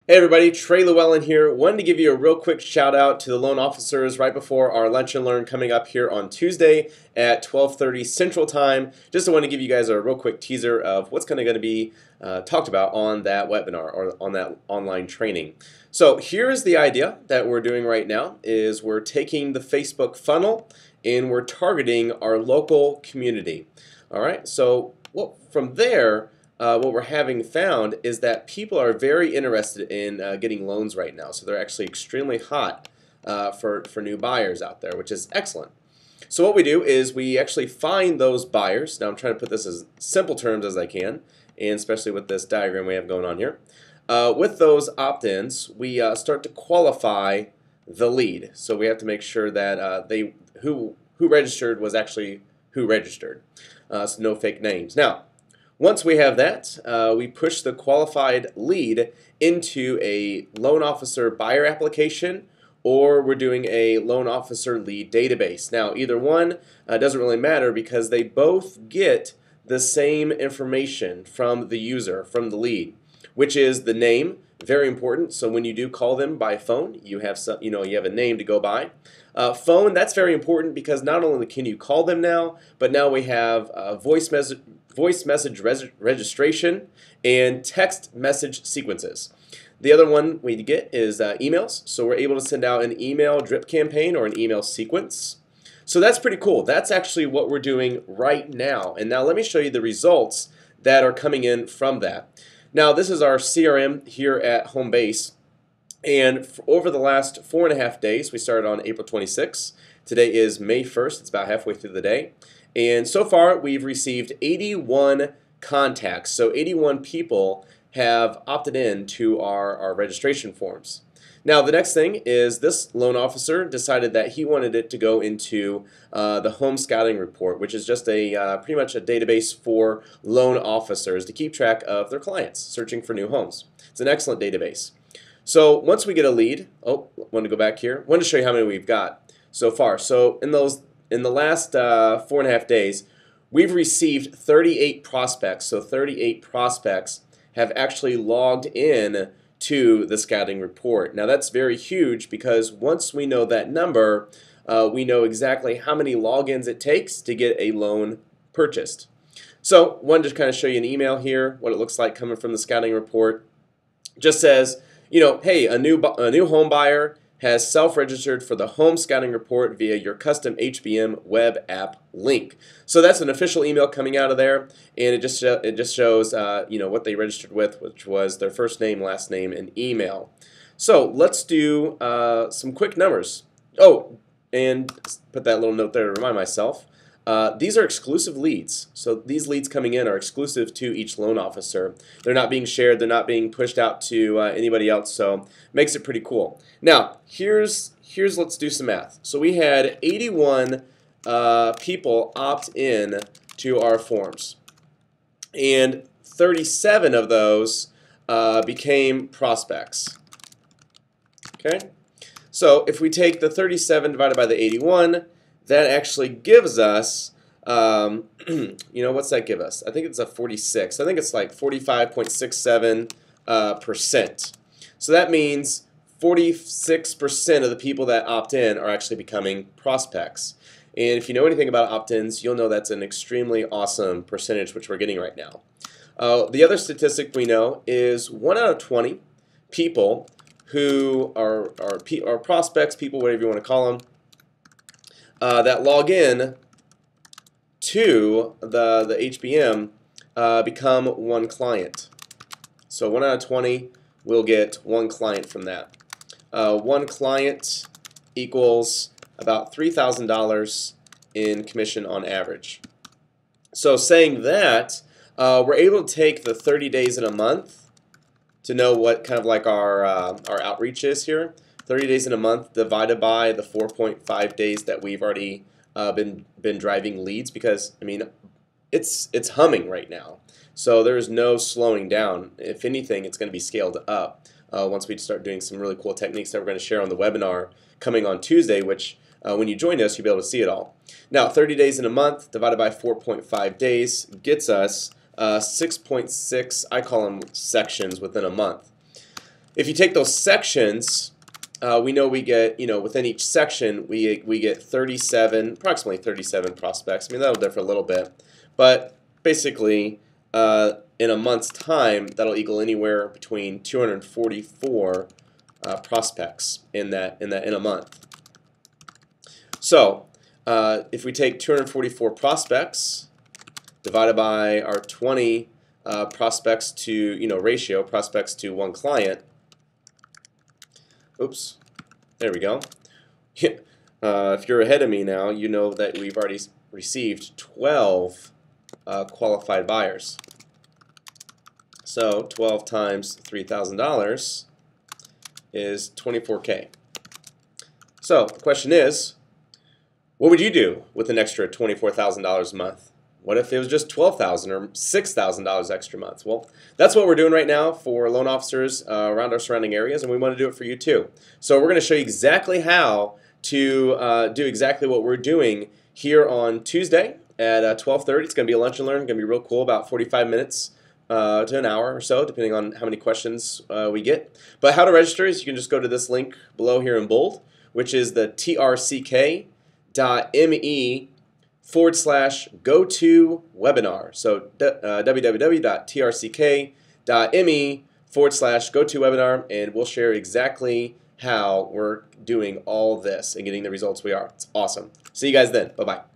Hey everybody, Trey Llewellyn here. Wanted to give you a real quick shout out to the loan officers right before our Lunch and Learn coming up here on Tuesday at 12:30 Central Time. Just want to give you guys a real quick teaser of what's going to be talked about on that webinar or on that online training. So here's the idea that we're doing right now is we're taking the Facebook funnel and we're targeting our local community. All right, so from there, what we're having found is that people are very interested in getting loans right now. So they're actually extremely hot for new buyers out there, which is excellent. So what we do is we actually find those buyers. Now I'm trying to put this as simple terms as I can, and especially with this diagram we have going on here. With those opt-ins, we start to qualify the lead. So we have to make sure that who registered was actually who registered. So no fake names. Now, once we have that, we push the qualified lead into a loan officer buyer application, or we're doing a loan officer lead database. Now, either one doesn't really matter because they both get the same information from the user, from the lead, which is the name. Very important. So when you do call them by phone, you have you have a name to go by. Phone, that's very important because not only can you call them now, but now we have voice message registration and text message sequences. The other one we get is emails. So we're able to send out an email drip campaign or an email sequence. So that's pretty cool. That's actually what we're doing right now. And now let me show you the results that are coming in from that. Now this is our CRM here at Homebase. And over the last 4.5 days, we started on April 26th. Today is May 1st. It's about halfway through the day. And so far, we've received 81 contacts. So 81 people have opted in to our registration forms. Now, the next thing is this loan officer decided that he wanted it to go into the home scouting report, which is just pretty much a database for loan officers to keep track of their clients searching for new homes. It's an excellent database. So once we get a lead, want to go back here. Want to show you how many we've got so far. So in the last 4.5 days, we've received 38 prospects. So 38 prospects have actually logged in to the scouting report. Now that's very huge because once we know that number, we know exactly how many logins it takes to get a loan purchased. So wanted to kind of show you an email here, what it looks like coming from the scouting report. Just says, hey, a new home buyer has self-registered for the home scouting report via your custom HBM web app link. So that's an official email coming out of there, and it just shows what they registered with, which was their first name, last name, and email. So let's do some quick numbers. Oh, and put that little note there to remind myself. These are exclusive leads. So these leads coming in are exclusive to each loan officer. They're not being shared. They're not being pushed out to anybody else. So makes it pretty cool. Now, let's do some math. So we had 81 people opt in to our forms. And 37 of those became prospects. Okay? So if we take the 37 divided by the 81, that actually gives us, what's that give us? I think it's a 46. I think it's like 45.67%. So that means 46% of the people that opt in are actually becoming prospects. And if you know anything about opt-ins, you'll know that's an extremely awesome percentage which we're getting right now. The other statistic we know is 1 out of 20 people who are prospects, people, whatever you want to call them, that log in to the HBM become one client. So 1 out of 20 will get one client from that. One client equals about $3,000 in commission on average. So saying that, we're able to take the 30 days in a month to know what kind of like our outreach is here. 30 days in a month divided by the 4.5 days that we've already been driving leads, because I mean it's humming right now. So there's no slowing down. If anything, it's going to be scaled up once we start doing some really cool techniques that we're going to share on the webinar coming on Tuesday, which when you join us, you'll be able to see it all. Now, 30 days in a month divided by 4.5 days gets us 6.6, I call them sections within a month. If you take those sections, we know we get, within each section, we get 37, approximately 37 prospects. I mean, that'll differ a little bit. But basically, in a month's time, that'll equal anywhere between 244 prospects in a month. So, if we take 244 prospects divided by our 20 prospects to, ratio, prospects to one client. Oops, there we go. If you're ahead of me now, you know that we've already received 12 qualified buyers. So 12 times $3,000 is $24K. So the question is, what would you do with an extra $24,000 a month? What if it was just $12,000 or $6,000 extra a month? Well, that's what we're doing right now for loan officers around our surrounding areas, and we want to do it for you too. So we're going to show you exactly how to do exactly what we're doing here on Tuesday at 12:30. It's going to be a lunch and learn. It's going to be real cool, about 45 minutes to an hour or so, depending on how many questions we get. But how to register is you can just go to this link below here in bold, which is the trck.me/go-to-webinar. So www.trck.me/go-to-webinar, and we'll share exactly how we're doing all this and getting the results we are. It's awesome. See you guys then. Bye-bye.